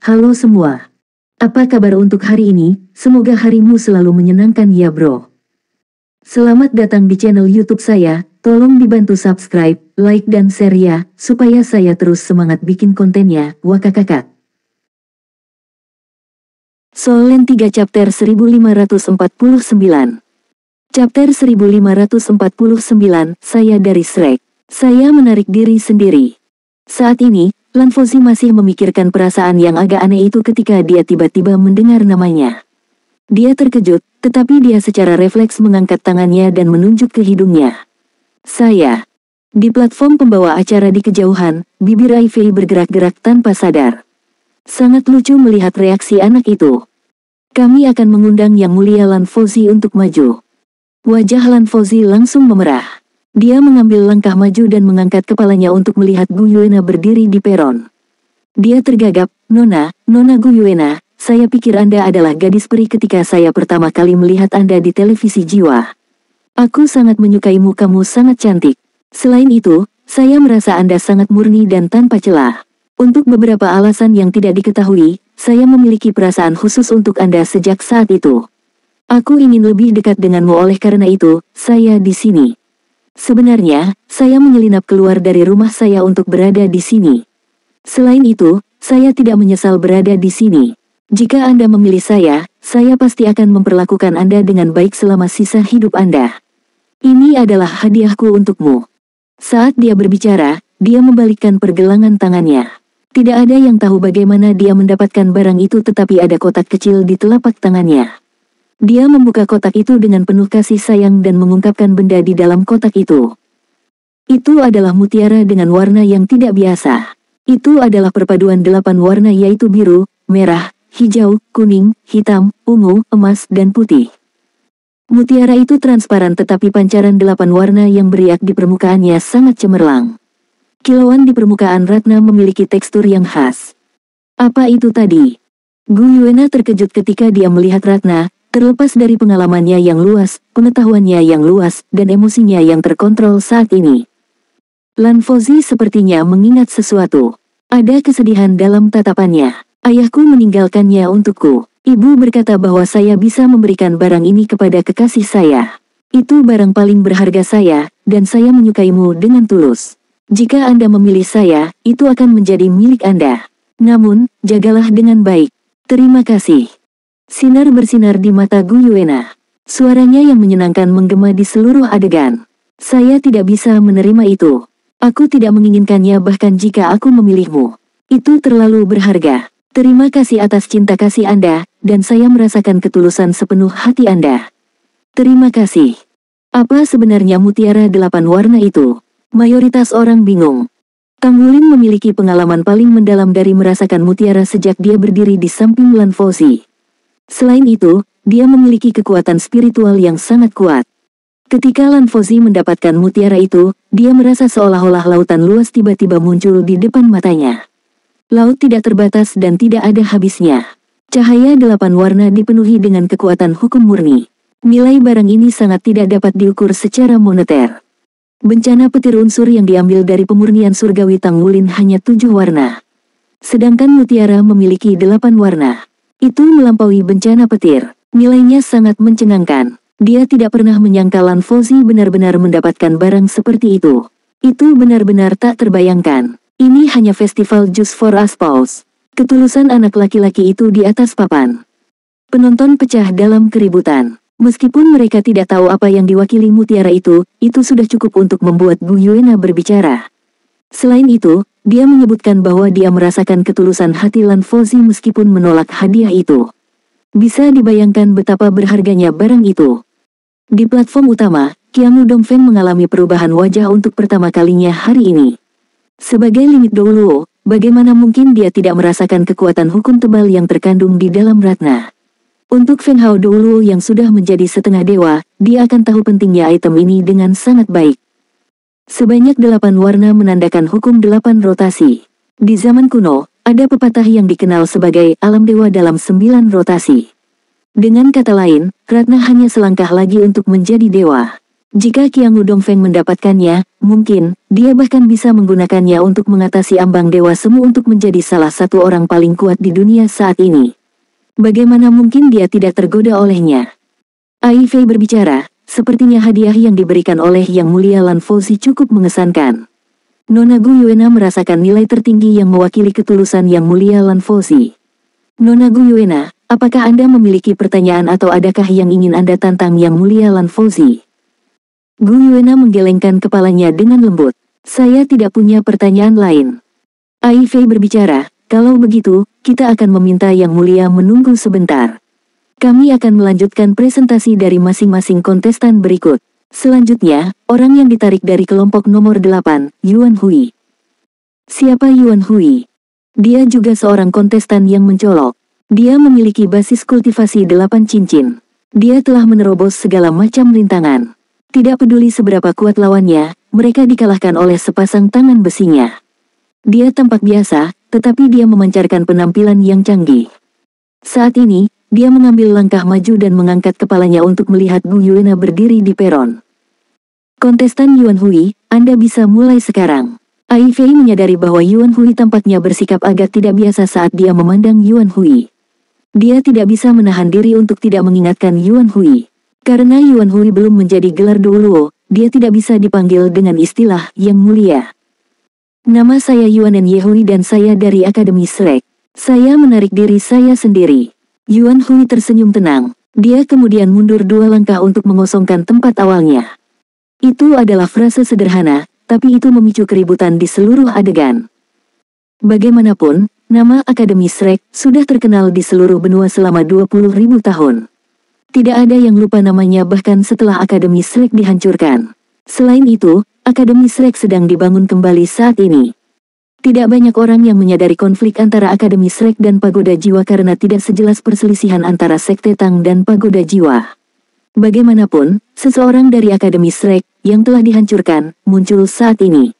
Halo semua. Apa kabar untuk hari ini? Semoga harimu selalu menyenangkan ya bro. Selamat datang di channel YouTube saya. Tolong dibantu subscribe, like dan share ya, supaya saya terus semangat bikin kontennya. Wakakakak. Solen 3 chapter 1549. Chapter 1549, saya dari Shrek. Saya menarik diri sendiri. Saat ini, Lan Fauzi masih memikirkan perasaan yang agak aneh itu ketika dia tiba-tiba mendengar namanya. Dia terkejut, tetapi dia secara refleks mengangkat tangannya dan menunjuk ke hidungnya. Saya. Di platform pembawa acara di kejauhan, bibir Ivy bergerak-gerak tanpa sadar. Sangat lucu melihat reaksi anak itu. Kami akan mengundang Yang Mulia Lan Fauzi untuk maju. Wajah Lan Fauzi langsung memerah. Dia mengambil langkah maju dan mengangkat kepalanya untuk melihat Gu Yuena berdiri di peron. Dia tergagap, Nona Gu Yuena, saya pikir Anda adalah gadis peri ketika saya pertama kali melihat Anda di televisi jiwa. Aku sangat menyukaimu, kamu sangat cantik. Selain itu, saya merasa Anda sangat murni dan tanpa celah. Untuk beberapa alasan yang tidak diketahui, saya memiliki perasaan khusus untuk Anda sejak saat itu. Aku ingin lebih dekat denganmu, oleh karena itu, saya di sini. Sebenarnya, saya menyelinap keluar dari rumah saya untuk berada di sini. Selain itu, saya tidak menyesal berada di sini. Jika Anda memilih saya pasti akan memperlakukan Anda dengan baik selama sisa hidup Anda. Ini adalah hadiahku untukmu. Saat dia berbicara, dia membalikkan pergelangan tangannya. Tidak ada yang tahu bagaimana dia mendapatkan barang itu, tetapi ada kotak kecil di telapak tangannya. Dia membuka kotak itu dengan penuh kasih sayang dan mengungkapkan benda di dalam kotak itu. Itu adalah mutiara dengan warna yang tidak biasa. Itu adalah perpaduan 8 warna, yaitu biru, merah, hijau, kuning, hitam, ungu, emas, dan putih. Mutiara itu transparan, tetapi pancaran 8 warna yang beriak di permukaannya sangat cemerlang. Kilauan di permukaan Ratna memiliki tekstur yang khas. Apa itu tadi? Gu Yuena terkejut ketika dia melihat Ratna. Terlepas dari pengalamannya yang luas, pengetahuannya yang luas, dan emosinya yang terkontrol saat ini. Lan Fauzi sepertinya mengingat sesuatu. Ada kesedihan dalam tatapannya. Ayahku meninggalkannya untukku. Ibu berkata bahwa saya bisa memberikan barang ini kepada kekasih saya. Itu barang paling berharga saya, dan saya menyukaimu dengan tulus. Jika Anda memilih saya, itu akan menjadi milik Anda. Namun, jagalah dengan baik. Terima kasih. Sinar bersinar di mata Gu Yuena. Suaranya yang menyenangkan menggema di seluruh adegan. Saya tidak bisa menerima itu. Aku tidak menginginkannya bahkan jika aku memilihmu. Itu terlalu berharga. Terima kasih atas cinta kasih Anda, dan saya merasakan ketulusan sepenuh hati Anda. Terima kasih. Apa sebenarnya mutiara 8 warna itu? Mayoritas orang bingung. Tang Wulin memiliki pengalaman paling mendalam dari merasakan mutiara sejak dia berdiri di samping Lan Fauzi. Selain itu, dia memiliki kekuatan spiritual yang sangat kuat. Ketika Lan Fauzi mendapatkan mutiara itu, dia merasa seolah-olah lautan luas tiba-tiba muncul di depan matanya. Laut tidak terbatas dan tidak ada habisnya. Cahaya 8 warna dipenuhi dengan kekuatan hukum murni. Nilai barang ini sangat tidak dapat diukur secara moneter. Bencana petir unsur yang diambil dari pemurnian surgawi Tang Wulin hanya 7 warna. Sedangkan mutiara memiliki 8 warna. Itu melampaui bencana petir. Nilainya sangat mencengangkan. Dia tidak pernah menyangka Lan Fauzi benar-benar mendapatkan barang seperti itu. Itu benar-benar tak terbayangkan. Ini hanya festival Just for Us Pause. Ketulusan anak laki-laki itu di atas papan. Penonton pecah dalam keributan. Meskipun mereka tidak tahu apa yang diwakili mutiara itu sudah cukup untuk membuat Gu Yuena berbicara. Selain itu, dia menyebutkan bahwa dia merasakan ketulusan hati Lan Fauzi meskipun menolak hadiah itu. Bisa dibayangkan betapa berharganya barang itu. Di platform utama, Qiang Dongfeng mengalami perubahan wajah untuk pertama kalinya hari ini. Sebagai limit Douluo, bagaimana mungkin dia tidak merasakan kekuatan hukum tebal yang terkandung di dalam Ratna? Untuk Feng Hao Douluo yang sudah menjadi setengah dewa, dia akan tahu pentingnya item ini dengan sangat baik. Sebanyak 8 warna menandakan hukum 8 rotasi. Di zaman kuno, ada pepatah yang dikenal sebagai alam dewa dalam 9 rotasi. Dengan kata lain, Ratna hanya selangkah lagi untuk menjadi dewa. Jika Qiang Dongfeng mendapatkannya, mungkin dia bahkan bisa menggunakannya untuk mengatasi ambang dewa semu untuk menjadi salah satu orang paling kuat di dunia saat ini. Bagaimana mungkin dia tidak tergoda olehnya? Ai Fei berbicara, sepertinya hadiah yang diberikan oleh Yang Mulia Lan Fouzi cukup mengesankan. Nona Gu Yuena merasakan nilai tertinggi yang mewakili ketulusan Yang Mulia Lan Fouzi. Nona Gu Yuena, apakah Anda memiliki pertanyaan atau adakah yang ingin Anda tantang Yang Mulia Lan Fouzi? Gu Yuena menggelengkan kepalanya dengan lembut. Saya tidak punya pertanyaan lain. Ai Fei berbicara, kalau begitu, kita akan meminta Yang Mulia menunggu sebentar. Kami akan melanjutkan presentasi dari masing-masing kontestan berikut. Selanjutnya, orang yang ditarik dari kelompok nomor 8, Yuan Hui. Siapa Yuan Hui? Dia juga seorang kontestan yang mencolok. Dia memiliki basis kultivasi 8 cincin. Dia telah menerobos segala macam rintangan. Tidak peduli seberapa kuat lawannya, mereka dikalahkan oleh sepasang tangan besinya. Dia tampak biasa, tetapi dia memancarkan penampilan yang canggih. Saat ini, dia mengambil langkah maju dan mengangkat kepalanya untuk melihat Gu Yuena berdiri di peron. Kontestan Yuan Hui, Anda bisa mulai sekarang. Ai Fei menyadari bahwa Yuan Hui tampaknya bersikap agak tidak biasa saat dia memandang Yuan Hui. Dia tidak bisa menahan diri untuk tidak mengingatkan Yuan Hui. Karena Yuan Hui belum menjadi gelar Duoluo, dia tidak bisa dipanggil dengan istilah Yang Mulia. Nama saya Yuan Yehui dan saya dari Akademi Shrek. Saya menarik diri saya sendiri. Yuan Hui tersenyum tenang. Dia kemudian mundur 2 langkah untuk mengosongkan tempat awalnya. Itu adalah frase sederhana, tapi itu memicu keributan di seluruh adegan. Bagaimanapun, nama Akademi Shrek sudah terkenal di seluruh benua selama 20.000 tahun. Tidak ada yang lupa namanya bahkan setelah Akademi Shrek dihancurkan. Selain itu, Akademi Shrek sedang dibangun kembali saat ini. Tidak banyak orang yang menyadari konflik antara Akademi Shrek dan Pagoda Jiwa karena tidak sejelas perselisihan antara Sekte Tang dan Pagoda Jiwa. Bagaimanapun, seseorang dari Akademi Shrek yang telah dihancurkan muncul saat ini.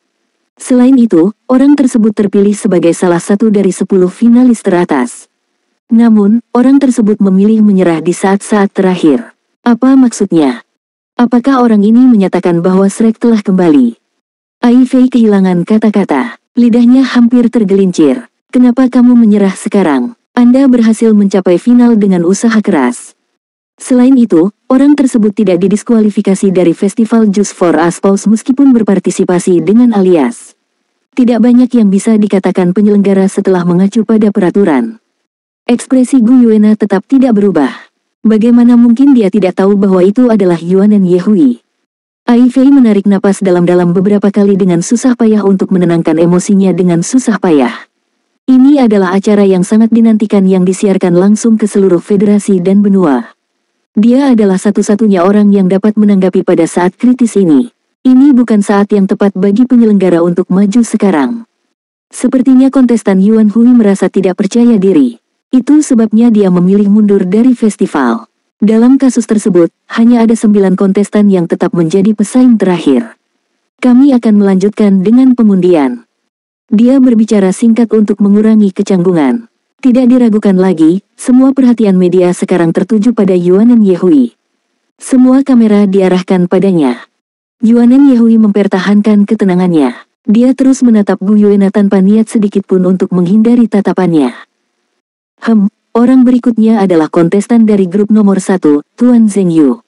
Selain itu, orang tersebut terpilih sebagai salah satu dari 10 finalis teratas. Namun, orang tersebut memilih menyerah di saat-saat terakhir. Apa maksudnya? Apakah orang ini menyatakan bahwa Shrek telah kembali? Ai Fei kehilangan kata-kata. Lidahnya hampir tergelincir. Kenapa kamu menyerah sekarang? Anda berhasil mencapai final dengan usaha keras. Selain itu, orang tersebut tidak didiskualifikasi dari Festival Just for Us Pause meskipun berpartisipasi dengan alias. Tidak banyak yang bisa dikatakan penyelenggara setelah mengacu pada peraturan. Ekspresi Gu Yuena tetap tidak berubah. Bagaimana mungkin dia tidak tahu bahwa itu adalah Yuan Yehui? Ai Fei menarik napas dalam-dalam beberapa kali dengan susah payah untuk menenangkan emosinya dengan susah payah. Ini adalah acara yang sangat dinantikan yang disiarkan langsung ke seluruh federasi dan benua. Dia adalah satu-satunya orang yang dapat menanggapi pada saat kritis ini. Ini bukan saat yang tepat bagi penyelenggara untuk maju sekarang. Sepertinya kontestan Yuan Hui merasa tidak percaya diri. Itu sebabnya dia memilih mundur dari festival. Dalam kasus tersebut, hanya ada 9 kontestan yang tetap menjadi pesaing terakhir. Kami akan melanjutkan dengan pengundian. Dia berbicara singkat untuk mengurangi kecanggungan. Tidak diragukan lagi, semua perhatian media sekarang tertuju pada Yuan Yehui. Semua kamera diarahkan padanya. Yuan Yehui mempertahankan ketenangannya. Dia terus menatap Gu Yuena tanpa niat sedikit pun untuk menghindari tatapannya. Orang berikutnya adalah kontestan dari grup nomor 1, Tuan Zhengyu.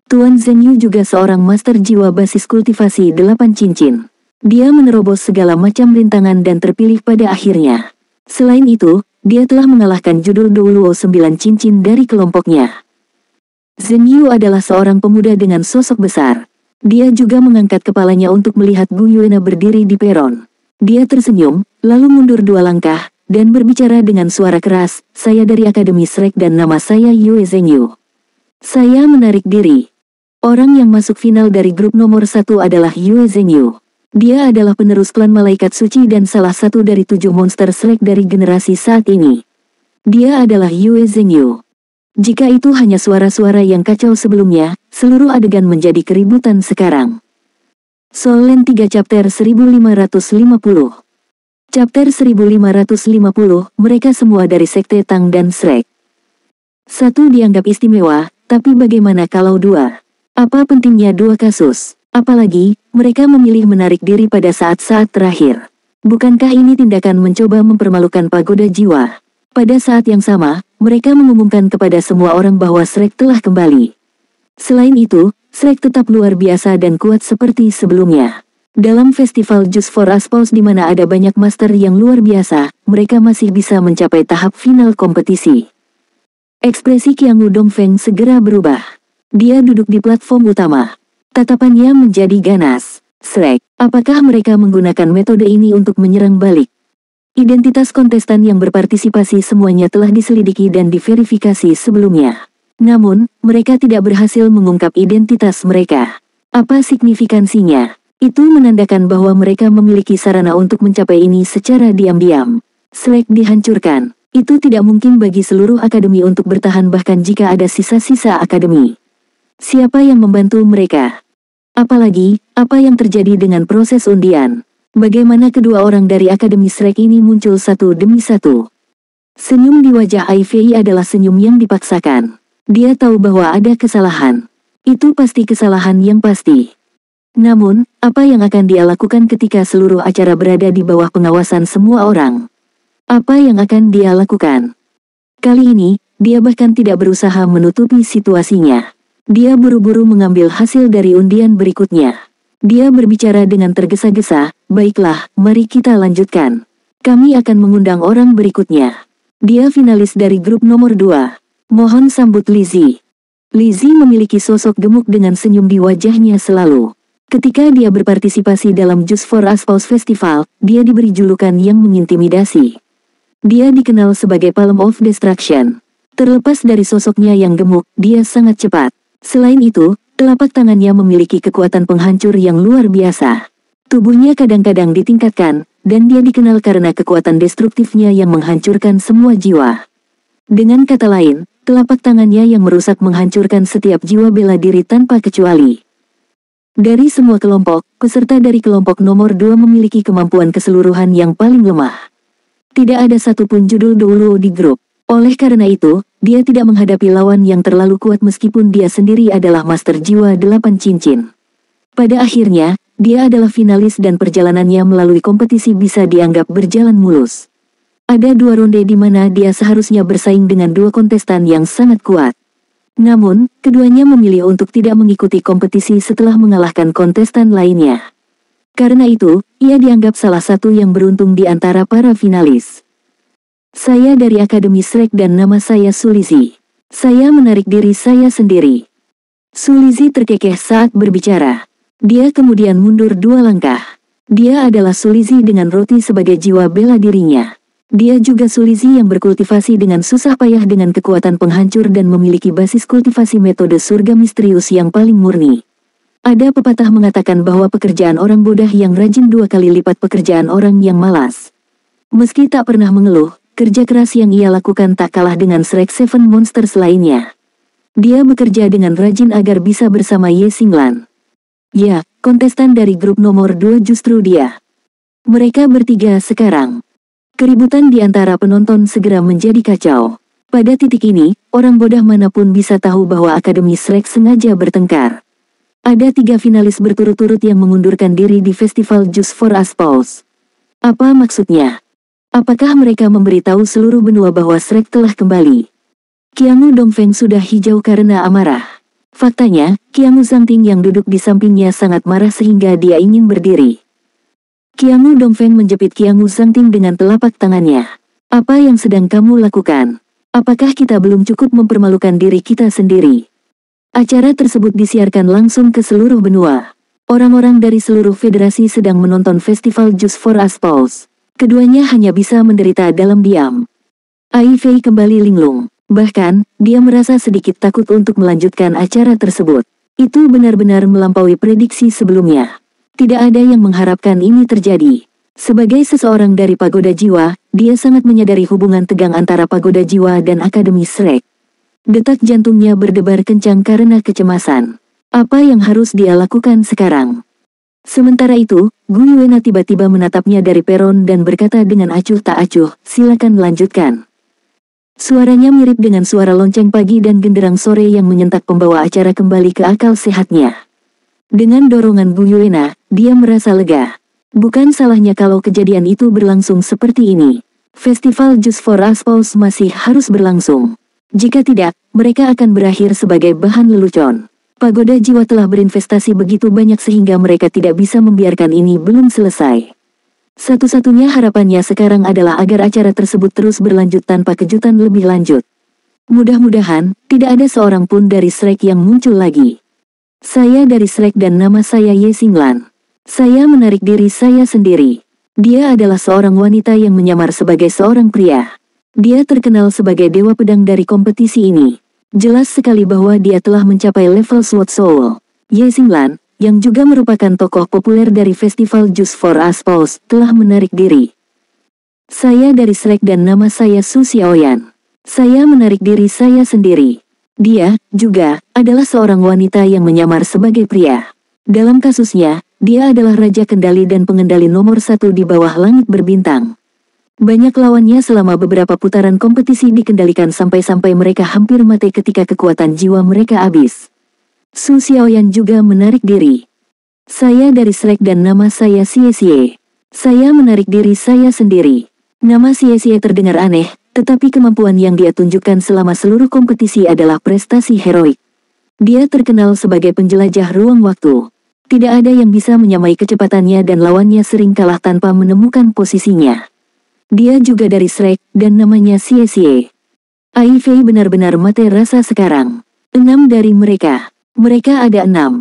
Tuan Zhengyu juga seorang master jiwa basis kultivasi 8 cincin. Dia menerobos segala macam rintangan dan terpilih pada akhirnya. Selain itu, dia telah mengalahkan judul Duoluo 9 cincin dari kelompoknya. Zhengyu adalah seorang pemuda dengan sosok besar. Dia juga mengangkat kepalanya untuk melihat Gu Yuena berdiri di peron. Dia tersenyum, lalu mundur 2 langkah, dan berbicara dengan suara keras, "Saya dari Akademi Shrek dan nama saya Yue Zhengyu. Saya menarik diri." Orang yang masuk final dari grup nomor 1 adalah Yue Zhengyu. Dia adalah penerus klan Malaikat Suci dan salah satu dari 7 monster Shrek dari generasi saat ini. Dia adalah Yue Zhengyu. Jika itu hanya suara-suara yang kacau sebelumnya, seluruh adegan menjadi keributan sekarang. Soul Land 3 Chapter 1550. Chapter 1550, mereka semua dari Sekte Tang dan Shrek. 1 dianggap istimewa, tapi bagaimana kalau 2? Apa pentingnya dua kasus? Apalagi, mereka memilih menarik diri pada saat-saat terakhir. Bukankah ini tindakan mencoba mempermalukan Pagoda Jiwa? Pada saat yang sama, mereka mengumumkan kepada semua orang bahwa Shrek telah kembali. Selain itu, Shrek tetap luar biasa dan kuat seperti sebelumnya. Dalam festival Just for Aspals di mana ada banyak master yang luar biasa, mereka masih bisa mencapai tahap final kompetisi. Ekspresi Qiangu Dongfeng segera berubah. Dia duduk di platform utama. Tatapannya menjadi ganas. Shrek, apakah mereka menggunakan metode ini untuk menyerang balik? Identitas kontestan yang berpartisipasi semuanya telah diselidiki dan diverifikasi sebelumnya. Namun, mereka tidak berhasil mengungkap identitas mereka. Apa signifikansinya? Itu menandakan bahwa mereka memiliki sarana untuk mencapai ini secara diam-diam. Shrek dihancurkan. Itu tidak mungkin bagi seluruh akademi untuk bertahan bahkan jika ada sisa-sisa akademi. Siapa yang membantu mereka? Apalagi, apa yang terjadi dengan proses undian? Bagaimana kedua orang dari akademi Shrek ini muncul satu demi satu? Senyum di wajah Ivy adalah senyum yang dipaksakan. Dia tahu bahwa ada kesalahan. Itu pasti kesalahan yang pasti. Namun, apa yang akan dia lakukan ketika seluruh acara berada di bawah pengawasan semua orang? Apa yang akan dia lakukan? Kali ini, dia bahkan tidak berusaha menutupi situasinya. Dia buru-buru mengambil hasil dari undian berikutnya. Dia berbicara dengan tergesa-gesa, "Baiklah, mari kita lanjutkan. Kami akan mengundang orang berikutnya. Dia finalis dari grup nomor 2. Mohon sambut Lizzie." Lizzie memiliki sosok gemuk dengan senyum di wajahnya selalu. Ketika dia berpartisipasi dalam Just for Aspals Festival, dia diberi julukan yang mengintimidasi. Dia dikenal sebagai Palm of Destruction. Terlepas dari sosoknya yang gemuk, dia sangat cepat. Selain itu, telapak tangannya memiliki kekuatan penghancur yang luar biasa. Tubuhnya kadang-kadang ditingkatkan, dan dia dikenal karena kekuatan destruktifnya yang menghancurkan semua jiwa. Dengan kata lain, telapak tangannya yang merusak menghancurkan setiap jiwa bela diri tanpa kecuali. Dari semua kelompok, peserta dari kelompok nomor 2 memiliki kemampuan keseluruhan yang paling lemah. Tidak ada satupun judul dulu di grup. Oleh karena itu, dia tidak menghadapi lawan yang terlalu kuat meskipun dia sendiri adalah master jiwa 8 cincin. Pada akhirnya, dia adalah finalis dan perjalanannya melalui kompetisi bisa dianggap berjalan mulus. Ada 2 ronde di mana dia seharusnya bersaing dengan 2 kontestan yang sangat kuat. Namun, keduanya memilih untuk tidak mengikuti kompetisi setelah mengalahkan kontestan lainnya. Karena itu, ia dianggap salah satu yang beruntung di antara para finalis. "Saya dari Akademi Shrek dan nama saya Sulizzie. Saya menarik diri saya sendiri." Sulizzie terkekeh saat berbicara. Dia kemudian mundur 2 langkah. Dia adalah Sulizzie dengan roti sebagai jiwa bela dirinya. Dia juga Sulizzie yang berkultivasi dengan susah payah dengan kekuatan penghancur dan memiliki basis kultivasi metode surga misterius yang paling murni. Ada pepatah mengatakan bahwa pekerjaan orang bodoh yang rajin 2 kali lipat pekerjaan orang yang malas. Meski tak pernah mengeluh, kerja keras yang ia lakukan tak kalah dengan Shrek Seven Monsters lainnya. Dia bekerja dengan rajin agar bisa bersama Ye Xinglan. Ya, kontestan dari grup nomor 2 justru dia. Mereka bertiga sekarang. Keributan di antara penonton segera menjadi kacau. Pada titik ini, orang bodoh manapun bisa tahu bahwa Akademi Shrek sengaja bertengkar. Ada 3 finalis berturut-turut yang mengundurkan diri di festival Just for Aspals. Apa maksudnya? Apakah mereka memberitahu seluruh benua bahwa Shrek telah kembali? Qiangu Dongfeng sudah hijau karena amarah. Faktanya, Qiangu Zhangting yang duduk di sampingnya sangat marah sehingga dia ingin berdiri. Qiangu Dongfeng menjepit Qiangu Zhangting dengan telapak tangannya. "Apa yang sedang kamu lakukan? Apakah kita belum cukup mempermalukan diri kita sendiri?" Acara tersebut disiarkan langsung ke seluruh benua. Orang-orang dari seluruh federasi sedang menonton festival Just for Aspals. Keduanya hanya bisa menderita dalam diam. Ivy kembali linglung. Bahkan, dia merasa sedikit takut untuk melanjutkan acara tersebut. Itu benar-benar melampaui prediksi sebelumnya. Tidak ada yang mengharapkan ini terjadi. Sebagai seseorang dari Pagoda Jiwa, dia sangat menyadari hubungan tegang antara Pagoda Jiwa dan Akademi Shrek. Detak jantungnya berdebar kencang karena kecemasan. Apa yang harus dia lakukan sekarang? Sementara itu, Gui Wena tiba-tiba menatapnya dari peron dan berkata dengan acuh tak acuh, "Silakan lanjutkan." Suaranya mirip dengan suara lonceng pagi dan genderang sore yang menyentak pembawa acara kembali ke akal sehatnya. Dengan dorongan Bu Yuena, dia merasa lega. Bukan salahnya kalau kejadian itu berlangsung seperti ini. Festival Just for Us masih harus berlangsung. Jika tidak, mereka akan berakhir sebagai bahan lelucon. Pagoda Jiwa telah berinvestasi begitu banyak sehingga mereka tidak bisa membiarkan ini belum selesai. Satu-satunya harapannya sekarang adalah agar acara tersebut terus berlanjut tanpa kejutan lebih lanjut. Mudah-mudahan, tidak ada seorang pun dari Shrek yang muncul lagi. Saya dari Shrek dan nama saya Ye Xinglan. Saya menarik diri saya sendiri. Dia adalah seorang wanita yang menyamar sebagai seorang pria. Dia terkenal sebagai dewa pedang dari kompetisi ini. Jelas sekali bahwa dia telah mencapai level Sword Soul. Ye Xinglan, yang juga merupakan tokoh populer dari festival Just for Us, telah menarik diri. Saya dari Shrek dan nama saya Su Xiaoyan. Saya menarik diri saya sendiri. Dia, juga, adalah seorang wanita yang menyamar sebagai pria. Dalam kasusnya, dia adalah Raja Kendali dan pengendali nomor 1 di bawah langit berbintang. Banyak lawannya selama beberapa putaran kompetisi dikendalikan sampai-sampai mereka hampir mati ketika kekuatan jiwa mereka habis. Su Xiaoyan juga menarik diri. Saya dari Shrek dan nama saya Xie Xie. Saya menarik diri saya sendiri. Nama Xie Xie terdengar aneh, tetapi kemampuan yang dia tunjukkan selama seluruh kompetisi adalah prestasi heroik. Dia terkenal sebagai penjelajah ruang waktu. Tidak ada yang bisa menyamai kecepatannya dan lawannya sering kalah tanpa menemukan posisinya. Dia juga dari Shrek, dan namanya Xie Xie. Ai Fei benar-benar mati rasa sekarang. 6 dari mereka. Mereka ada 6.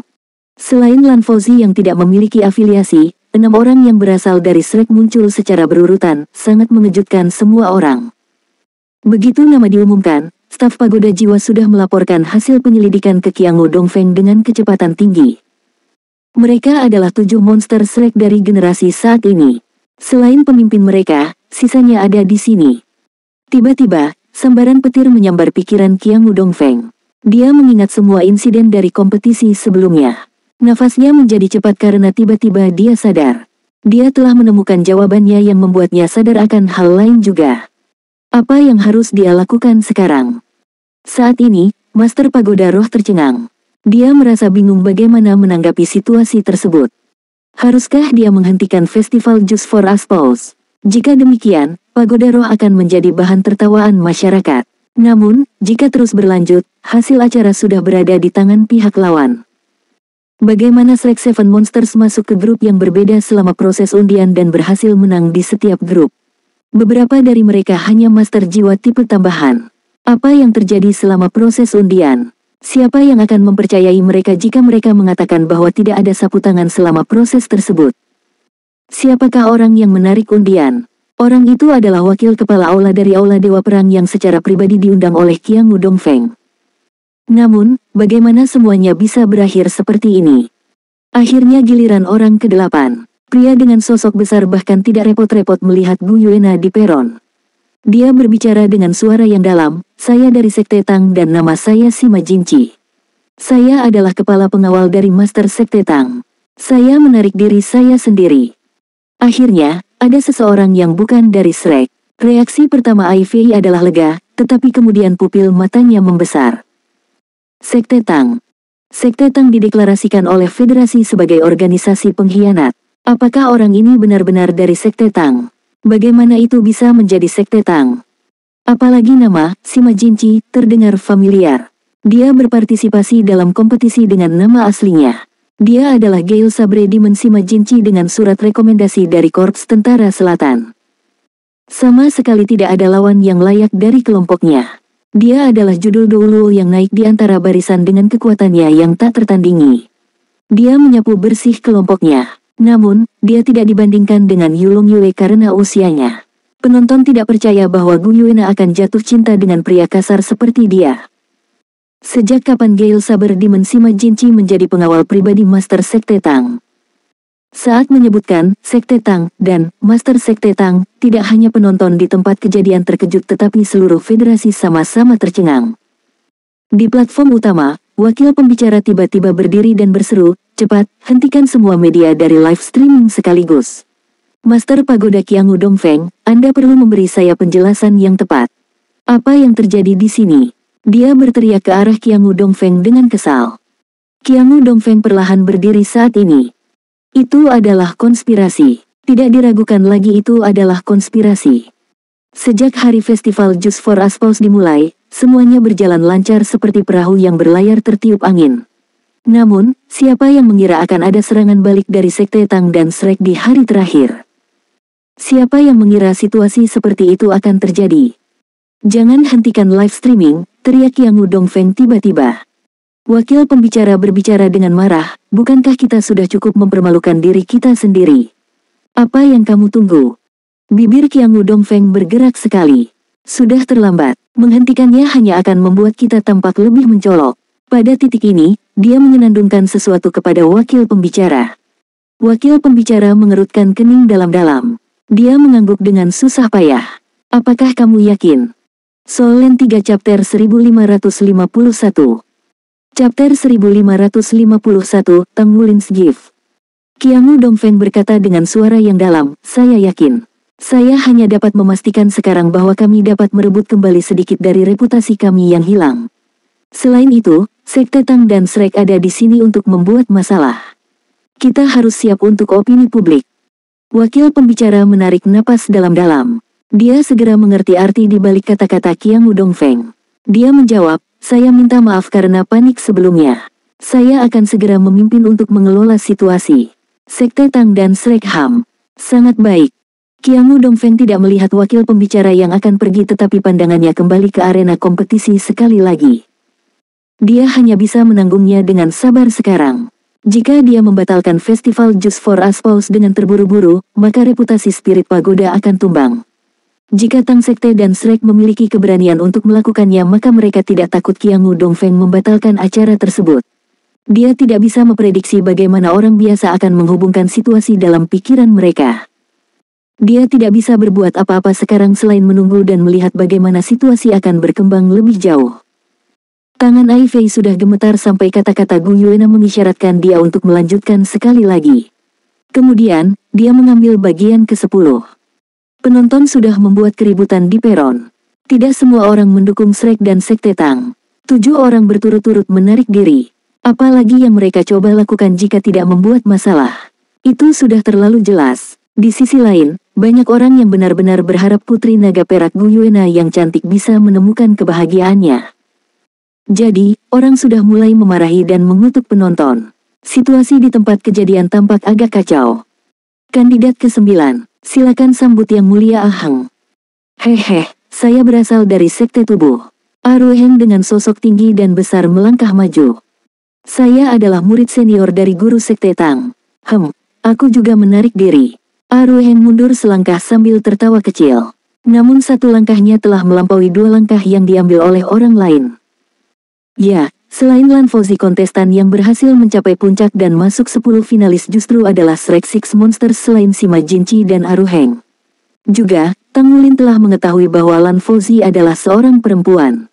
Selain Lan Fauzi yang tidak memiliki afiliasi, 6 orang yang berasal dari Shrek muncul secara berurutan, sangat mengejutkan semua orang. Begitu nama diumumkan, staf Pagoda Jiwa sudah melaporkan hasil penyelidikan ke Qiangu Dongfeng dengan kecepatan tinggi. Mereka adalah 7 monster Shrek dari generasi saat ini. Selain pemimpin mereka, sisanya ada di sini. Tiba-tiba, sambaran petir menyambar pikiran Qiangu Dongfeng. Dia mengingat semua insiden dari kompetisi sebelumnya. Nafasnya menjadi cepat karena tiba-tiba dia sadar. Dia telah menemukan jawabannya yang membuatnya sadar akan hal lain juga. Apa yang harus dia lakukan sekarang? Saat ini, Master Pagoda Roh tercengang. Dia merasa bingung bagaimana menanggapi situasi tersebut. Haruskah dia menghentikan festival Just for Us? Jika demikian, Pagoda Roh akan menjadi bahan tertawaan masyarakat. Namun, jika terus berlanjut, hasil acara sudah berada di tangan pihak lawan. Bagaimana Shrek Seven Monsters masuk ke grup yang berbeda selama proses undian dan berhasil menang di setiap grup? Beberapa dari mereka hanya master jiwa tipe tambahan. Apa yang terjadi selama proses undian? Siapa yang akan mempercayai mereka jika mereka mengatakan bahwa tidak ada sapu tangan selama proses tersebut? Siapakah orang yang menarik undian? Orang itu adalah wakil kepala aula dari Aula Dewa Perang yang secara pribadi diundang oleh Qiangu Dongfeng. Namun, bagaimana semuanya bisa berakhir seperti ini? Akhirnya giliran orang ke-8. Pria dengan sosok besar bahkan tidak repot-repot melihat Bu Yuena di peron. Dia berbicara dengan suara yang dalam, saya dari Sekte Tang dan nama saya Sima Jinci. Saya adalah kepala pengawal dari Master Sekte Tang. Saya menarik diri saya sendiri. Akhirnya, ada seseorang yang bukan dari Shrek. Reaksi pertama Ai Fei adalah lega, tetapi kemudian pupil matanya membesar. Sekte Tang. Sekte Tang dideklarasikan oleh Federasi sebagai organisasi pengkhianat. Apakah orang ini benar-benar dari Sekte Tang? Bagaimana itu bisa menjadi Sekte Tang? Apalagi nama, Sima Jinci, terdengar familiar. Dia berpartisipasi dalam kompetisi dengan nama aslinya. Dia adalah Gale Sabre Demon Sima Jinci dengan surat rekomendasi dari Korps Tentara Selatan. Sama sekali tidak ada lawan yang layak dari kelompoknya. Dia adalah judul Douluo yang naik di antara barisan dengan kekuatannya yang tak tertandingi. Dia menyapu bersih kelompoknya. Namun, dia tidak dibandingkan dengan Yulong Yue karena usianya. Penonton tidak percaya bahwa Gu Yuena akan jatuh cinta dengan pria kasar seperti dia. Sejak kapan Gale Saber Demon Sima Jinci menjadi pengawal pribadi Master Sekte Tang? Saat menyebutkan Sekte Tang dan Master Sekte Tang, tidak hanya penonton di tempat kejadian terkejut tetapi seluruh federasi sama-sama tercengang. Di platform utama, wakil pembicara tiba-tiba berdiri dan berseru, cepat, hentikan semua media dari live streaming sekaligus. Master Pagoda Qiangu Dongfeng, Anda perlu memberi saya penjelasan yang tepat. Apa yang terjadi di sini? Dia berteriak ke arah Qiangu Dongfeng dengan kesal. Qiangu Dongfeng perlahan berdiri saat ini. Itu adalah konspirasi. Tidak diragukan lagi, itu adalah konspirasi. Sejak hari festival Just for Aspals dimulai, semuanya berjalan lancar seperti perahu yang berlayar tertiup angin. Namun, siapa yang mengira akan ada serangan balik dari Sekte Tang dan Shrek di hari terakhir? Siapa yang mengira situasi seperti itu akan terjadi? Jangan hentikan live streaming, teriak Qiangu Dongfeng tiba-tiba. Wakil pembicara berbicara dengan marah, bukankah kita sudah cukup mempermalukan diri kita sendiri? Apa yang kamu tunggu? Bibir Qiangu Dongfeng bergerak sekali. Sudah terlambat, menghentikannya hanya akan membuat kita tampak lebih mencolok. Pada titik ini, dia menyenandungkan sesuatu kepada wakil pembicara. Wakil pembicara mengerutkan kening dalam-dalam. Dia mengangguk dengan susah payah. Apakah kamu yakin? Soul Land 3 Chapter 1551. Chapter 1551, Tang Wulin's Gift. Qiangu Dongfeng berkata dengan suara yang dalam, saya yakin. Saya hanya dapat memastikan sekarang bahwa kami dapat merebut kembali sedikit dari reputasi kami yang hilang. Selain itu, Sekte Tang dan Shrek ada di sini untuk membuat masalah. Kita harus siap untuk opini publik. Wakil pembicara menarik napas dalam-dalam. Dia segera mengerti arti di balik kata-kata Qiangu Dongfeng. Dia menjawab, saya minta maaf karena panik sebelumnya. Saya akan segera memimpin untuk mengelola situasi. Sekte Tang dan Shrek sangat baik. Qiangu Dongfeng tidak melihat wakil pembicara yang akan pergi, tetapi pandangannya kembali ke arena kompetisi sekali lagi. Dia hanya bisa menanggungnya dengan sabar sekarang. Jika dia membatalkan festival Just for Aspals dengan terburu-buru, maka reputasi spirit pagoda akan tumbang. Jika Tang Sekte dan Shrek memiliki keberanian untuk melakukannya, maka mereka tidak takut Qiangu Dongfeng membatalkan acara tersebut. Dia tidak bisa memprediksi bagaimana orang biasa akan menghubungkan situasi dalam pikiran mereka. Dia tidak bisa berbuat apa-apa sekarang selain menunggu dan melihat bagaimana situasi akan berkembang lebih jauh. Tangan Ai Fei sudah gemetar sampai kata-kata Gu Yuena mengisyaratkan dia untuk melanjutkan sekali lagi. Kemudian, dia mengambil bagian ke-10. Penonton sudah membuat keributan di peron. Tidak semua orang mendukung Shrek dan Sekte Tang. 7 orang berturut-turut menarik diri. Apalagi yang mereka coba lakukan jika tidak membuat masalah. Itu sudah terlalu jelas. Di sisi lain, banyak orang yang benar-benar berharap Putri Naga Perak Gu Yuena yang cantik bisa menemukan kebahagiaannya. Jadi, orang sudah mulai memarahi dan mengutuk penonton. Situasi di tempat kejadian tampak agak kacau. Kandidat ke-9, silakan sambut Yang Mulia Aheng. Hehe, saya berasal dari Sekte Tubuh. Aruheng dengan sosok tinggi dan besar melangkah maju. Saya adalah murid senior dari guru Sekte Tang. Aku juga menarik diri. Aruheng mundur selangkah sambil tertawa kecil. Namun satu langkahnya telah melampaui 2 langkah yang diambil oleh orang lain. Ya, selain Lanfozi, kontestan yang berhasil mencapai puncak dan masuk 10 finalis justru adalah Shrek Six Monsters selain Sima Jinchi dan Aruheng. Juga, Tang Wulin telah mengetahui bahwa Lanfozi adalah seorang perempuan.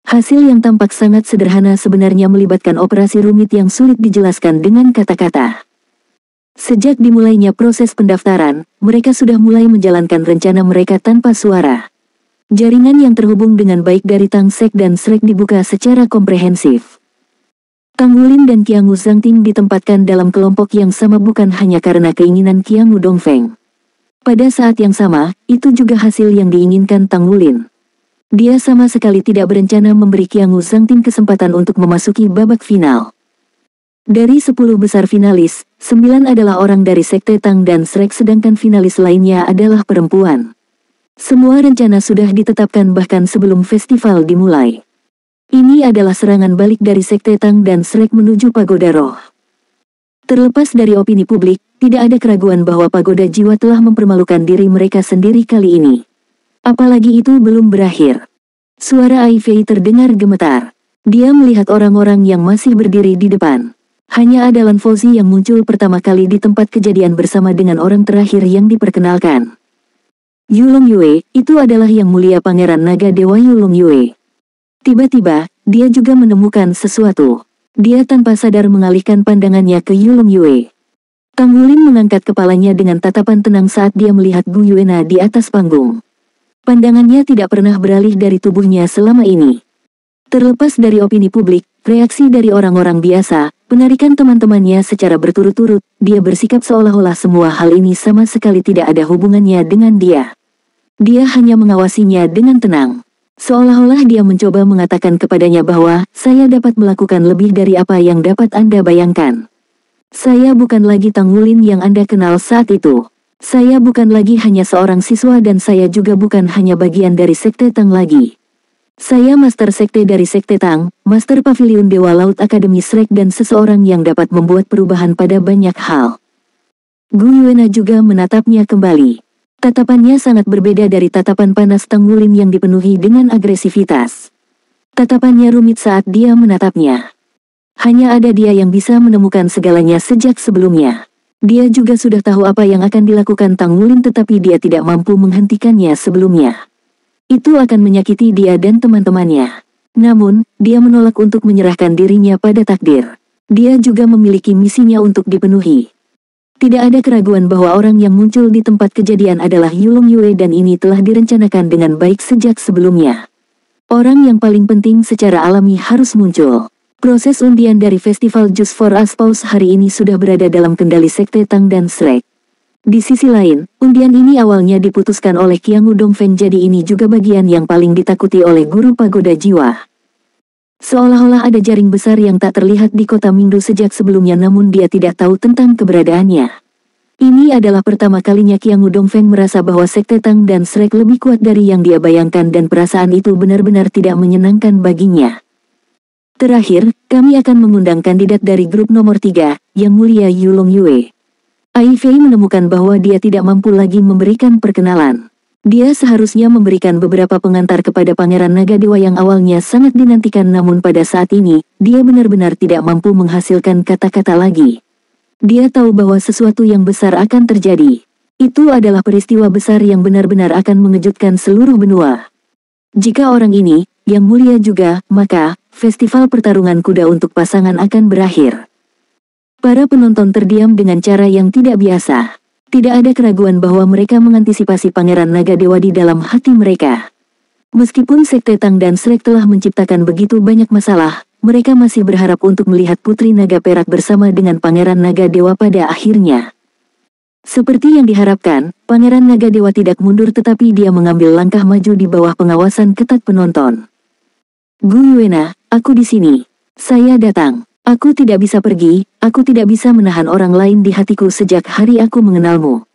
Hasil yang tampak sangat sederhana sebenarnya melibatkan operasi rumit yang sulit dijelaskan dengan kata-kata. Sejak dimulainya proses pendaftaran, mereka sudah mulai menjalankan rencana mereka tanpa suara. Jaringan yang terhubung dengan baik dari Tang Sek dan Shrek dibuka secara komprehensif. Tang Wulin dan Qiangu Zhangting ditempatkan dalam kelompok yang sama bukan hanya karena keinginan Qiangu Dongfeng. Pada saat yang sama, itu juga hasil yang diinginkan Tang Wulin. Dia sama sekali tidak berencana memberi Qiangu Zhangting kesempatan untuk memasuki babak final. Dari 10 besar finalis, 9 adalah orang dari Sekte Tang dan Shrek, sedangkan finalis lainnya adalah perempuan. Semua rencana sudah ditetapkan bahkan sebelum festival dimulai. Ini adalah serangan balik dari Sekte Tang dan Shrek menuju Pagoda Roh. Terlepas dari opini publik, tidak ada keraguan bahwa Pagoda Jiwa telah mempermalukan diri mereka sendiri kali ini. Apalagi itu belum berakhir. Suara Ai Fei terdengar gemetar. Dia melihat orang-orang yang masih berdiri di depan. Hanya ada Lanfozi yang muncul pertama kali di tempat kejadian bersama dengan orang terakhir yang diperkenalkan. Yulong Yue, itu adalah Yang Mulia Pangeran Naga Dewa Yulong Yue. Tiba-tiba, dia juga menemukan sesuatu. Dia tanpa sadar mengalihkan pandangannya ke Yulong Yue. Tang Wulin mengangkat kepalanya dengan tatapan tenang saat dia melihat Gu Yuena di atas panggung. Pandangannya tidak pernah beralih dari tubuhnya selama ini. Terlepas dari opini publik, reaksi dari orang-orang biasa, penarikan teman-temannya secara berturut-turut, dia bersikap seolah-olah semua hal ini sama sekali tidak ada hubungannya dengan dia. Dia hanya mengawasinya dengan tenang. Seolah-olah dia mencoba mengatakan kepadanya bahwa, saya dapat melakukan lebih dari apa yang dapat Anda bayangkan. Saya bukan lagi Tang Wulin yang Anda kenal saat itu. Saya bukan lagi hanya seorang siswa dan saya juga bukan hanya bagian dari Sekte Tang lagi. Saya Master Sekte dari Sekte Tang, Master Pavilion Dewa Laut Akademi Shrek dan seseorang yang dapat membuat perubahan pada banyak hal. Gu Yuena juga menatapnya kembali. Tatapannya sangat berbeda dari tatapan panas Tang Wulin yang dipenuhi dengan agresivitas. Tatapannya rumit saat dia menatapnya. Hanya ada dia yang bisa menemukan segalanya sejak sebelumnya. Dia juga sudah tahu apa yang akan dilakukan Tang Wulin tetapi dia tidak mampu menghentikannya sebelumnya. Itu akan menyakiti dia dan teman-temannya. Namun, dia menolak untuk menyerahkan dirinya pada takdir. Dia juga memiliki misinya untuk dipenuhi. Tidak ada keraguan bahwa orang yang muncul di tempat kejadian adalah Yulong Yue dan ini telah direncanakan dengan baik sejak sebelumnya. Orang yang paling penting secara alami harus muncul. Proses undian dari Festival Just for Us Pause hari ini sudah berada dalam kendali Sekte Tang dan Shrek. Di sisi lain, undian ini awalnya diputuskan oleh Qiangu Dongfeng jadi ini juga bagian yang paling ditakuti oleh Guru Pagoda Jiwa. Seolah-olah ada jaring besar yang tak terlihat di kota Mingdu sejak sebelumnya namun dia tidak tahu tentang keberadaannya. Ini adalah pertama kalinya Qiangu Dongfeng merasa bahwa Sekte Tang dan Shrek lebih kuat dari yang dia bayangkan dan perasaan itu benar-benar tidak menyenangkan baginya. Terakhir, kami akan mengundang kandidat dari grup nomor 3, Yang Mulia Yulong Yue. Ai Fei menemukan bahwa dia tidak mampu lagi memberikan perkenalan. Dia seharusnya memberikan beberapa pengantar kepada Pangeran Naga Dewa yang awalnya sangat dinantikan namun pada saat ini, dia benar-benar tidak mampu menghasilkan kata-kata lagi. Dia tahu bahwa sesuatu yang besar akan terjadi. Itu adalah peristiwa besar yang benar-benar akan mengejutkan seluruh benua. Jika orang ini, yang mulia juga, maka, festival pertarungan kuda untuk pasangan akan berakhir. Para penonton terdiam dengan cara yang tidak biasa. Tidak ada keraguan bahwa mereka mengantisipasi Pangeran Naga Dewa di dalam hati mereka. Meskipun Sekte Tang dan Shrek telah menciptakan begitu banyak masalah, mereka masih berharap untuk melihat Putri Naga Perak bersama dengan Pangeran Naga Dewa pada akhirnya. Seperti yang diharapkan, Pangeran Naga Dewa tidak mundur tetapi dia mengambil langkah maju di bawah pengawasan ketat penonton. Gu Yuena, aku di sini. Saya datang. Aku tidak bisa pergi, aku tidak bisa menahan orang lain di hatiku sejak hari aku mengenalmu.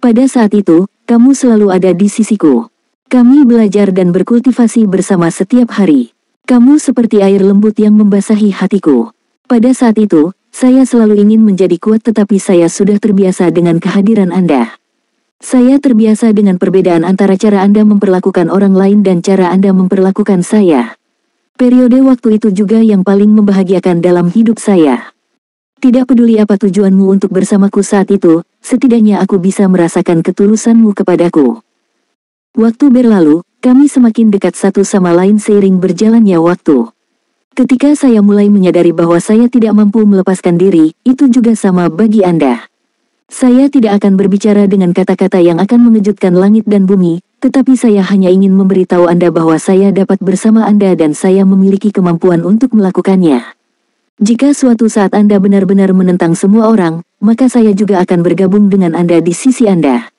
Pada saat itu, kamu selalu ada di sisiku. Kami belajar dan berkultivasi bersama setiap hari. Kamu seperti air lembut yang membasahi hatiku. Pada saat itu, saya selalu ingin menjadi kuat tetapi saya sudah terbiasa dengan kehadiran Anda. Saya terbiasa dengan perbedaan antara cara Anda memperlakukan orang lain dan cara Anda memperlakukan saya. Periode waktu itu juga yang paling membahagiakan dalam hidup saya. Tidak peduli apa tujuanmu untuk bersamaku saat itu, setidaknya aku bisa merasakan ketulusanmu kepadaku. Waktu berlalu, kami semakin dekat satu sama lain seiring berjalannya waktu. Ketika saya mulai menyadari bahwa saya tidak mampu melepaskan diri, itu juga sama bagi Anda. Saya tidak akan berbicara dengan kata-kata yang akan mengejutkan langit dan bumi, tetapi saya hanya ingin memberitahu Anda bahwa saya dapat bersama Anda dan saya memiliki kemampuan untuk melakukannya. Jika suatu saat Anda benar-benar menentang semua orang, maka saya juga akan bergabung dengan Anda di sisi Anda.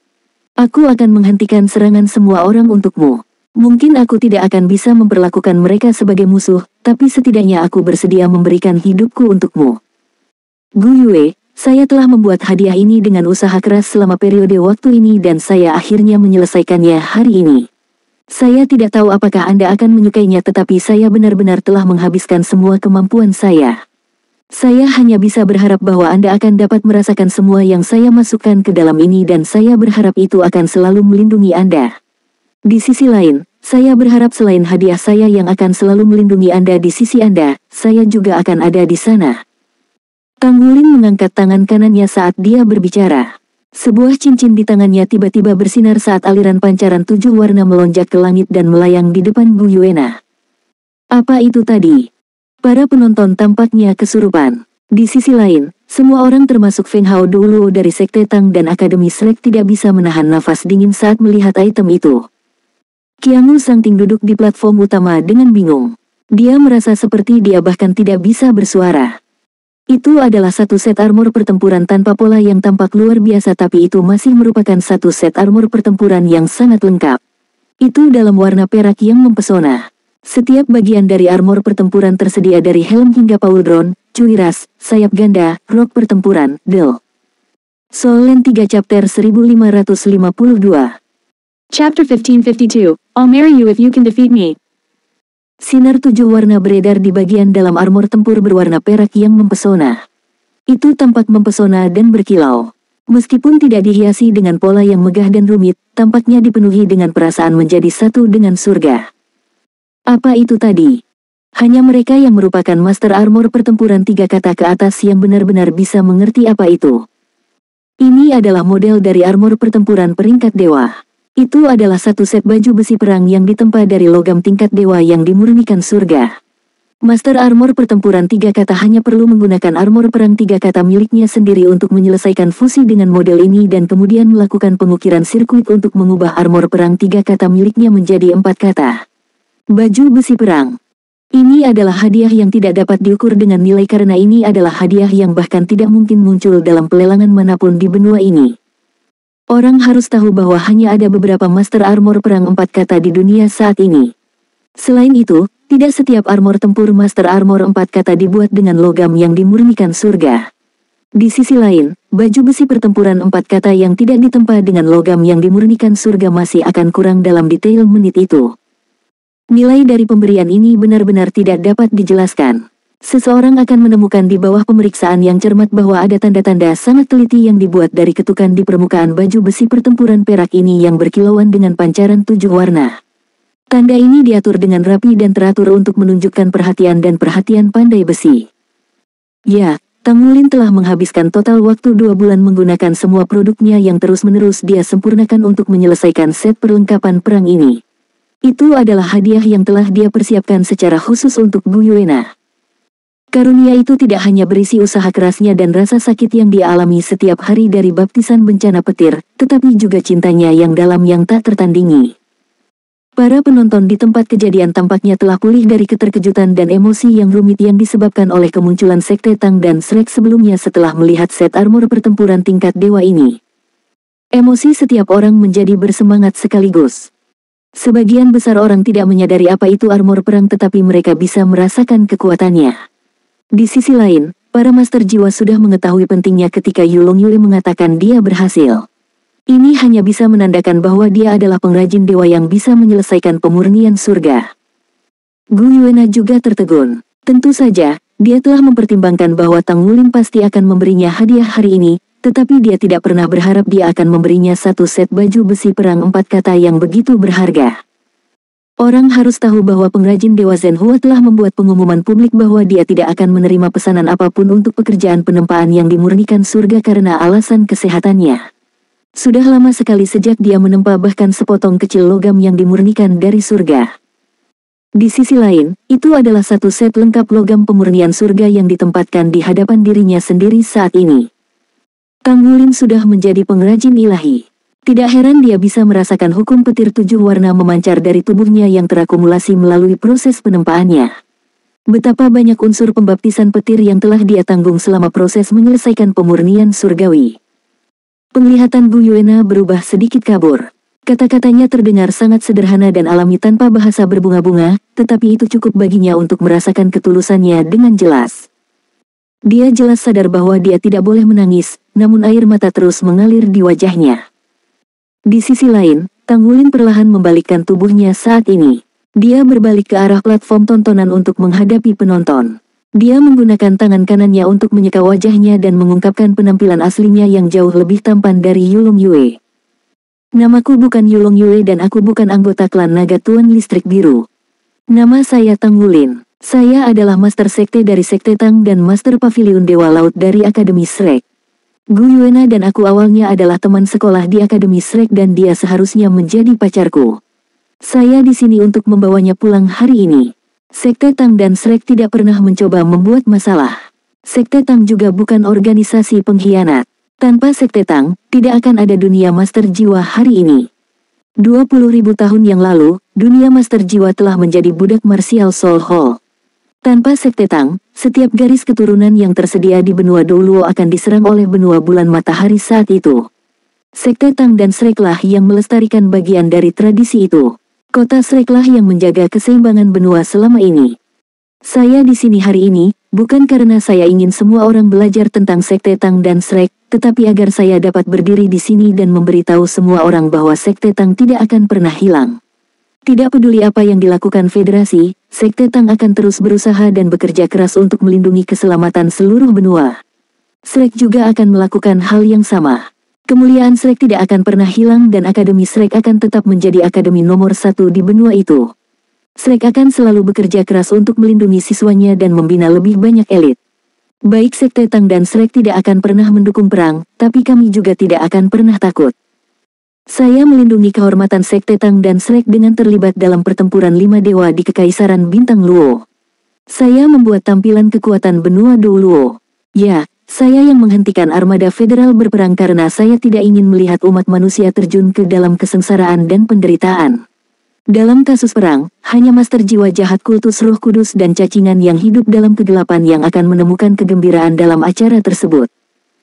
Aku akan menghentikan serangan semua orang untukmu. Mungkin aku tidak akan bisa memperlakukan mereka sebagai musuh, tapi setidaknya aku bersedia memberikan hidupku untukmu. Gu Yue, saya telah membuat hadiah ini dengan usaha keras selama periode waktu ini dan saya akhirnya menyelesaikannya hari ini. Saya tidak tahu apakah Anda akan menyukainya tetapi saya benar-benar telah menghabiskan semua kemampuan saya. Saya hanya bisa berharap bahwa Anda akan dapat merasakan semua yang saya masukkan ke dalam ini dan saya berharap itu akan selalu melindungi Anda. Di sisi lain, saya berharap selain hadiah saya yang akan selalu melindungi Anda di sisi Anda, saya juga akan ada di sana. Tang Wulin mengangkat tangan kanannya saat dia berbicara. Sebuah cincin di tangannya tiba-tiba bersinar saat aliran pancaran 7 warna melonjak ke langit dan melayang di depan Gu Yuena. Apa itu tadi? Para penonton tampaknya kesurupan. Di sisi lain, semua orang termasuk Feng Hao Duoluo dari Sekte Tang dan Akademi Shrek tidak bisa menahan nafas dingin saat melihat item itu. Qiangu Sangting duduk di platform utama dengan bingung. Dia merasa seperti dia bahkan tidak bisa bersuara. Itu adalah satu set armor pertempuran tanpa pola yang tampak luar biasa, tapi itu masih merupakan satu set armor pertempuran yang sangat lengkap. Itu dalam warna perak yang mempesona. Setiap bagian dari armor pertempuran tersedia dari helm hingga pauldron, cuiras, sayap ganda, rok pertempuran, del. Soul Land 3 Chapter 1552. Chapter 1552, I'll marry you if you can defeat me. Sinar 7 warna beredar di bagian dalam armor tempur berwarna perak yang mempesona. Itu tampak mempesona dan berkilau. Meskipun tidak dihiasi dengan pola yang megah dan rumit, tampaknya dipenuhi dengan perasaan menjadi satu dengan surga. Apa itu tadi? Hanya mereka yang merupakan master armor pertempuran 3 kata ke atas yang benar-benar bisa mengerti apa itu. Ini adalah model dari armor pertempuran peringkat dewa. Itu adalah satu set baju besi perang yang ditempa dari logam tingkat dewa yang dimurnikan surga. Master armor pertempuran 3 kata hanya perlu menggunakan armor perang 3 kata miliknya sendiri untuk menyelesaikan fusi dengan model ini dan kemudian melakukan pengukiran sirkuit untuk mengubah armor perang 3 kata miliknya menjadi 4 kata. Baju besi perang. Ini adalah hadiah yang tidak dapat diukur dengan nilai karena ini adalah hadiah yang bahkan tidak mungkin muncul dalam pelelangan manapun di benua ini. Orang harus tahu bahwa hanya ada beberapa master armor perang 4 kata di dunia saat ini. Selain itu, tidak setiap armor tempur master armor 4 kata dibuat dengan logam yang dimurnikan surga. Di sisi lain, baju besi pertempuran 4 kata yang tidak ditempa dengan logam yang dimurnikan surga masih akan kurang dalam detail menit itu. Nilai dari pemberian ini benar-benar tidak dapat dijelaskan. Seseorang akan menemukan di bawah pemeriksaan yang cermat bahwa ada tanda-tanda sangat teliti yang dibuat dari ketukan di permukaan baju besi pertempuran perak ini yang berkilauan dengan pancaran 7 warna. Tanda ini diatur dengan rapi dan teratur untuk menunjukkan perhatian dan perhatian pandai besi. Ya, Tang Wulin telah menghabiskan total waktu 2 bulan menggunakan semua produknya yang terus-menerus dia sempurnakan untuk menyelesaikan set perlengkapan perang ini. Itu adalah hadiah yang telah dia persiapkan secara khusus untuk Gu Yuena. Karunia itu tidak hanya berisi usaha kerasnya dan rasa sakit yang dia alami setiap hari dari baptisan bencana petir, tetapi juga cintanya yang dalam yang tak tertandingi. Para penonton di tempat kejadian tampaknya telah pulih dari keterkejutan dan emosi yang rumit yang disebabkan oleh kemunculan Sekte Tang dan Shrek sebelumnya setelah melihat set armor pertempuran tingkat dewa ini. Emosi setiap orang menjadi bersemangat sekaligus. Sebagian besar orang tidak menyadari apa itu armor perang tetapi mereka bisa merasakan kekuatannya. Di sisi lain, para master jiwa sudah mengetahui pentingnya ketika Yulong Yue mengatakan dia berhasil. Ini hanya bisa menandakan bahwa dia adalah pengrajin dewa yang bisa menyelesaikan pemurnian surga. Gu Yuena juga tertegun. Tentu saja, dia telah mempertimbangkan bahwa Tang Wulin pasti akan memberinya hadiah hari ini, tetapi dia tidak pernah berharap dia akan memberinya satu set baju besi perang 4 kata yang begitu berharga. Orang harus tahu bahwa pengrajin Dewa Zhenhua telah membuat pengumuman publik bahwa dia tidak akan menerima pesanan apapun untuk pekerjaan penempaan yang dimurnikan surga karena alasan kesehatannya. Sudah lama sekali sejak dia menempa bahkan sepotong kecil logam yang dimurnikan dari surga. Di sisi lain, itu adalah satu set lengkap logam pemurnian surga yang ditempatkan di hadapan dirinya sendiri saat ini. Tang Wulin sudah menjadi pengrajin ilahi. Tidak heran dia bisa merasakan hukum petir 7 warna memancar dari tubuhnya yang terakumulasi melalui proses penempaannya. Betapa banyak unsur pembaptisan petir yang telah dia tanggung selama proses menyelesaikan pemurnian surgawi. Penglihatan Gu Yuena berubah sedikit kabur. Kata-katanya terdengar sangat sederhana dan alami tanpa bahasa berbunga-bunga, tetapi itu cukup baginya untuk merasakan ketulusannya dengan jelas. Dia jelas sadar bahwa dia tidak boleh menangis, namun air mata terus mengalir di wajahnya. Di sisi lain, Tang Wulin perlahan membalikkan tubuhnya saat ini. Dia berbalik ke arah platform tontonan untuk menghadapi penonton. Dia menggunakan tangan kanannya untuk menyeka wajahnya dan mengungkapkan penampilan aslinya yang jauh lebih tampan dari Yulong Yue. Namaku bukan Yulong Yue dan aku bukan anggota klan naga Tuan Listrik Biru. Nama saya Tang Wulin. Saya adalah Master Sekte dari Sekte Tang dan Master Pavilion Dewa Laut dari Akademi Shrek. Gu Yuena dan aku awalnya adalah teman sekolah di Akademi Shrek dan dia seharusnya menjadi pacarku. Saya di sini untuk membawanya pulang hari ini. Sekte Tang dan Shrek tidak pernah mencoba membuat masalah. Sekte Tang juga bukan organisasi pengkhianat. Tanpa Sekte Tang, tidak akan ada dunia master jiwa hari ini. 20.000 tahun yang lalu, dunia master jiwa telah menjadi budak martial soul hall. Tanpa sekte Tang, setiap garis keturunan yang tersedia di benua Douluo akan diserang oleh benua bulan matahari saat itu. Sekte Tang dan Shreklah yang melestarikan bagian dari tradisi itu. Kota Shreklah yang menjaga keseimbangan benua selama ini. Saya di sini hari ini, bukan karena saya ingin semua orang belajar tentang Sekte Tang dan Shrek, tetapi agar saya dapat berdiri di sini dan memberitahu semua orang bahwa Sekte Tang tidak akan pernah hilang. Tidak peduli apa yang dilakukan federasi, Sekte Tang akan terus berusaha dan bekerja keras untuk melindungi keselamatan seluruh benua. Shrek juga akan melakukan hal yang sama. Kemuliaan Shrek tidak akan pernah hilang dan Akademi Shrek akan tetap menjadi akademi nomor 1 di benua itu. Shrek akan selalu bekerja keras untuk melindungi siswanya dan membina lebih banyak elit. Baik Sekte Tang dan Shrek tidak akan pernah mendukung perang, tapi kami juga tidak akan pernah takut. Saya melindungi kehormatan Sekte Tang dan Shrek dengan terlibat dalam pertempuran 5 dewa di Kekaisaran Bintang Luo. Saya membuat tampilan kekuatan benua Douluo. Ya, saya yang menghentikan armada federal berperang karena saya tidak ingin melihat umat manusia terjun ke dalam kesengsaraan dan penderitaan. Dalam kasus perang, hanya master jiwa jahat kultus Roh Kudus dan cacingan yang hidup dalam kegelapan yang akan menemukan kegembiraan dalam acara tersebut.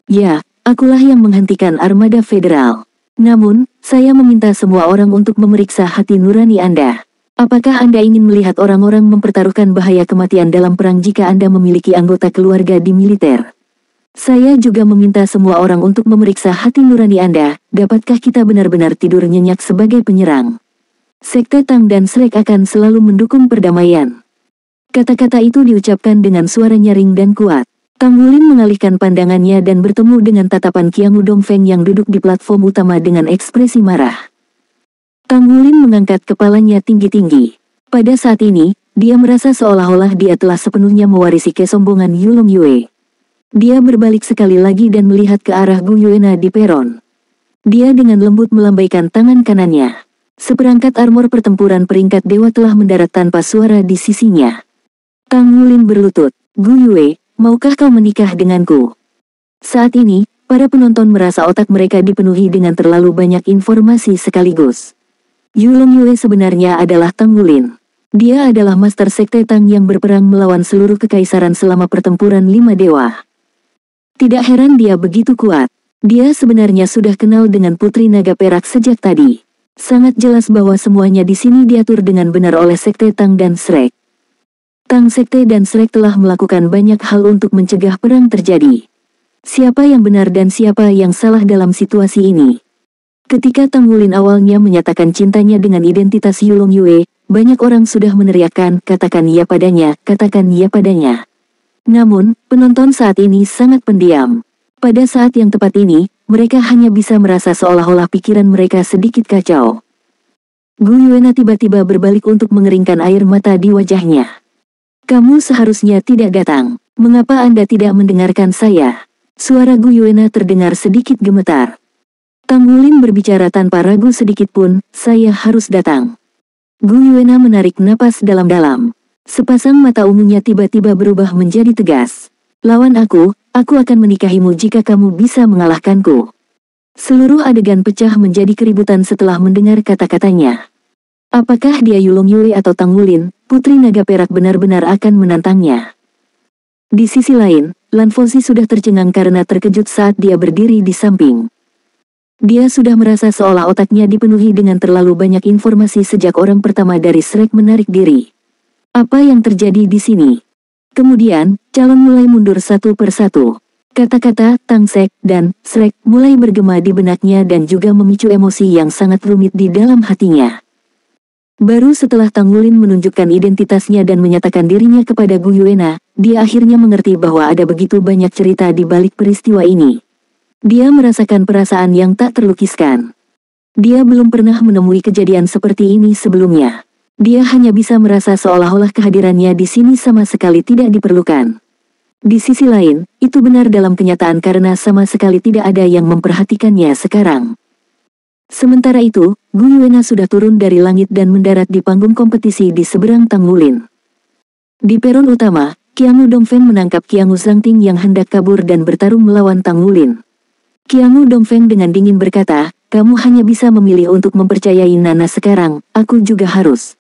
Ya, akulah yang menghentikan armada federal. Namun, saya meminta semua orang untuk memeriksa hati nurani Anda. Apakah Anda ingin melihat orang-orang mempertaruhkan bahaya kematian dalam perang jika Anda memiliki anggota keluarga di militer? Saya juga meminta semua orang untuk memeriksa hati nurani Anda. Dapatkah kita benar-benar tidur nyenyak sebagai penyerang? Sekte Tang dan Shrek akan selalu mendukung perdamaian. Kata-kata itu diucapkan dengan suara nyaring dan kuat. Tang Wulin mengalihkan pandangannya dan bertemu dengan tatapan Qiangu Dongfeng yang duduk di platform utama dengan ekspresi marah. Tang Wulin mengangkat kepalanya tinggi-tinggi. Pada saat ini, dia merasa seolah-olah dia telah sepenuhnya mewarisi kesombongan Yulong Yue. Dia berbalik sekali lagi dan melihat ke arah Gu Yuena di peron. Dia dengan lembut melambaikan tangan kanannya. Seperangkat armor pertempuran peringkat dewa telah mendarat tanpa suara di sisinya. Tang Wulin berlutut. Gu Yue, maukah kau menikah denganku? Saat ini, para penonton merasa otak mereka dipenuhi dengan terlalu banyak informasi sekaligus. Yulong Yue sebenarnya adalah Tang Wulin. Dia adalah Master Sekte Tang yang berperang melawan seluruh kekaisaran selama pertempuran 5 dewa. Tidak heran dia begitu kuat. Dia sebenarnya sudah kenal dengan Putri Naga Perak sejak tadi. Sangat jelas bahwa semuanya di sini diatur dengan benar oleh Sekte Tang dan Shrek. Tang Sekte dan Shrek telah melakukan banyak hal untuk mencegah perang terjadi. Siapa yang benar dan siapa yang salah dalam situasi ini? Ketika Tang Wulin awalnya menyatakan cintanya dengan identitas Yulong Yue, banyak orang sudah meneriakkan, katakan ya padanya, katakan ya padanya. Namun, penonton saat ini sangat pendiam. Pada saat yang tepat ini, mereka hanya bisa merasa seolah-olah pikiran mereka sedikit kacau. Gu Yuena tiba-tiba berbalik untuk mengeringkan air mata di wajahnya. Kamu seharusnya tidak datang. Mengapa Anda tidak mendengarkan saya? Suara Gu Yuena terdengar sedikit gemetar. Tang Wulin berbicara tanpa ragu sedikit pun, saya harus datang. Gu Yuena menarik napas dalam-dalam. Sepasang mata ungunya tiba-tiba berubah menjadi tegas. Lawan aku akan menikahimu jika kamu bisa mengalahkanku. Seluruh adegan pecah menjadi keributan setelah mendengar kata-katanya. Apakah dia Yulong Yue atau Tang Wulin, Putri Naga Perak benar-benar akan menantangnya? Di sisi lain, Lan Fozi sudah tercengang karena terkejut saat dia berdiri di samping. Dia sudah merasa seolah otaknya dipenuhi dengan terlalu banyak informasi sejak orang pertama dari Shrek menarik diri. Apa yang terjadi di sini? Kemudian, calon mulai mundur satu persatu. Kata-kata Tang Sek dan Shrek mulai bergema di benaknya dan juga memicu emosi yang sangat rumit di dalam hatinya. Baru setelah Tang Wulin menunjukkan identitasnya dan menyatakan dirinya kepada Gu Yuena, dia akhirnya mengerti bahwa ada begitu banyak cerita di balik peristiwa ini. Dia merasakan perasaan yang tak terlukiskan. Dia belum pernah menemui kejadian seperti ini sebelumnya. Dia hanya bisa merasa seolah-olah kehadirannya di sini sama sekali tidak diperlukan. Di sisi lain, itu benar dalam kenyataan karena sama sekali tidak ada yang memperhatikannya sekarang. Sementara itu, Gu Yuena sudah turun dari langit dan mendarat di panggung kompetisi di seberang Tang Wulin. Di peron utama, Qiangu Dongfeng menangkap Qiangu Zhangting yang hendak kabur dan bertarung melawan Tang Wulin. Qiangu Dongfeng dengan dingin berkata, Kamu hanya bisa memilih untuk mempercayai Nana sekarang, aku juga harus.